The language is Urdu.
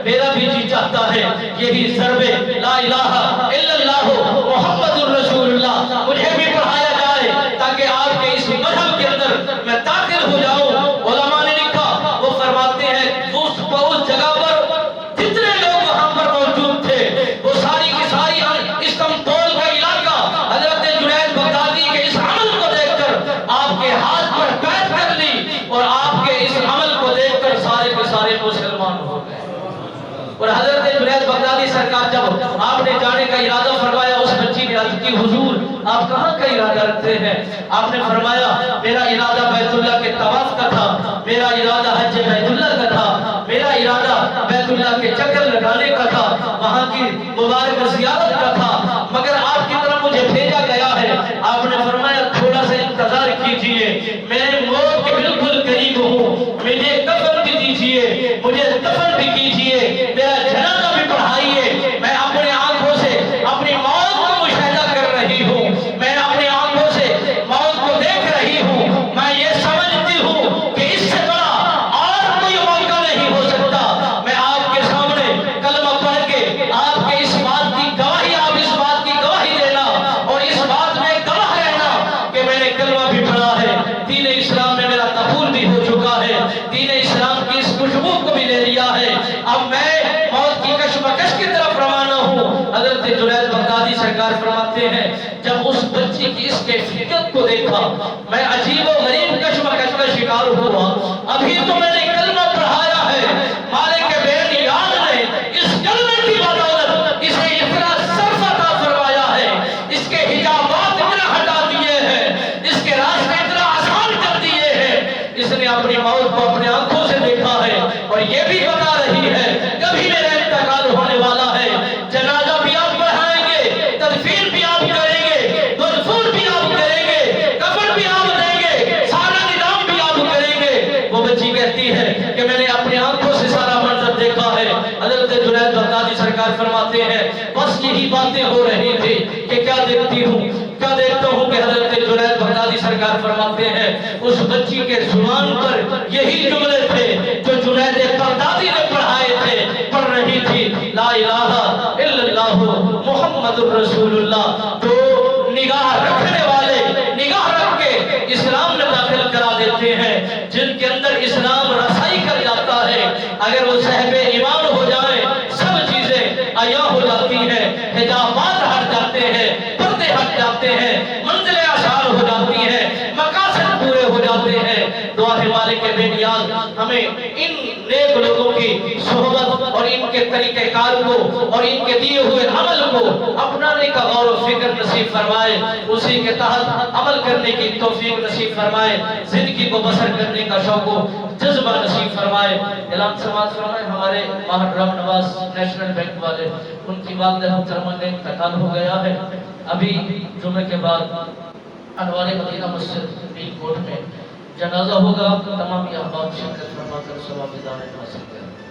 میرا بھی جی چاہتا ہے یہی ضرب لا الہ الا اللہ محمد الرسول اللہ مجھے بھی پڑھایا جائے تاکہ آپ کے اس مذہب کے اندر میں داخل ہو جاؤں۔ علماء نے لکھا، وہ فرماتے ہیں اس جگہ پر جتنے لوگ وہاں پر موجود تھے وہ ساری کی ساری استنبول کا علاقہ حضرت جنید بغدادی کے اس عمل کو دیکھ کر آپ کے ہاتھ پر بیعت کر لی اور آپ کے اس عمل کو دیکھ کر سارے کے سارے مسلمان ہو گئے۔ اور حضرت جنید بغدادی سرکار جب آپ نے جانے کا ارادہ فرمایا، اس بچی نے عرض کی حضور آپ کہاں کا ارادہ رکھتے ہیں؟ آپ نے فرمایا میرا ارادہ بیت اللہ کے طواف کا تھا، میرا ارادہ حج بیت اللہ کا تھا، میرا ارادہ بیت اللہ کے چکر لگانے کا تھا، وہاں کی مبارک زیارت کا تھا، مگر آپ کی طرف مجھے بھیجا گیا ہے۔ آپ نے فرمایا تھوڑا سا انتظار کیجئے، میں موت کے بالکل قریب ہوں، مجھے کفن بھی دیجئے، مجھے دفن بھی کیجئے، میرا جنازہ بھی پڑھائیے۔ میں اپنے آنکھوں سے اپنی موت کو مشاہدہ کر رہی ہوں، میں اپنی آنکھوں سے موت کو دیکھ رہی ہوں، میں یہ سمجھتی ہوں کہ اس سے بڑا اور کوئی موقع نہیں ہو سکتا۔ میں آپ کے سامنے کلمہ پڑھ کے آپ کے اس بات کی گواہی، آپ اس بات کی گواہی دینا اور اس بات میں گواہ رہنا کہ میں نے کلمہ بھی پڑھا ہے، دین اسلام میں میرا قبول بھی ہو چکا ہے، دین اسلام کی اس خوشبو کو بھی لے لیا ہے، اب میں موت کی کشمکش کی طرف روانہ ہوں۔ حضرت جنید بغدادی سرکار فرماتے ہیں جب اس بچی کی اس کیفیت کو دیکھا میں عجیب و غریب کشمکش کا شکار ہوا۔ ابھی تو میں نے کلمہ پڑھایا ہے، مالک بے نیاز نے اس کلمے کی بدولت اسے اتنا صرف عطا فرمایا ہے، اس کے حجابات اتنا ہٹا دیے ہیں، اس کے راستے اتنا آسان کر دیے ہیں، اس نے اپنی موت کو اپنے آنکھوں سے دیکھا ہے اور یہ بھی بتا رہی ہے کبھی میرا انتقال ہونے والا ہے، جنازہ بھی آپ پڑھائیں گے، تدفین بھی آپ کریں گے، مدفون بھی آپ کریں گے، کفن بھی آپ دیں گے، سارا نظام بھی آپ کریں گے۔ وہ بچی کہتی ہے کہ میں نے اپنی آنکھوں سے سارا منظر دیکھا ہے۔ حضرت جنید بغدادی سرکار فرماتے ہیں بس یہی باتیں ہو رہی تھی کہ کیا دیکھتی ہوں، کیا دیکھتا ہوں کہ حضرت جنید بغدادی سرکار فرماتے ہیں اس بچی کے زبان پر یہی جملے تھے جو جنید بغدادی نے پڑھائے تھے، پڑھ رہی تھی لا الہ الا اللہ محمد الرسول اللہ۔ تو نگاہ رکھنے والے نگاہ رکھ کے اسلام میں داخل کرا دیتے ہیں، جن کے اندر اسلام رسائی کر جاتا ہے اگر وہ صاحب ایمان ہو جائے سب چیزیں عیاں ہو جاتی ہیں، حجابات ہٹ جاتے ہیں، پردے ہٹ جاتے ہیں، منزلیں آسان ہو جاتی ہیں، مقاصد پورے ہو جاتے ہیں۔ دعا ہے مالک بے نیاز ہمیں ان نیک لوگوں کی صحبت اور ان کے طریقہ کار کو اور ان کے دیے ہوئے عمل کو اپنانے کا غور و فکر نصیب فرمائے، اسی کے تحت عمل کرنے کی توفیق نصیب فرمائے، زندگی کو بسر کرنے کا شوق و جذبہ نصیب فرمائے۔ اعلان سماعت فرمائے ہمارے ماہر رام نواز نیشنل بینک والے، ان کی والدہ محترمہ کا انتقال ہو گیا ہے۔ ابھی جمعے کے بعد انوار مدینہ مسجد مین کوٹ میں جنازہ ہوگا، تمام احباب شرکت فرما کر ثواب دعوت حاصل کریں۔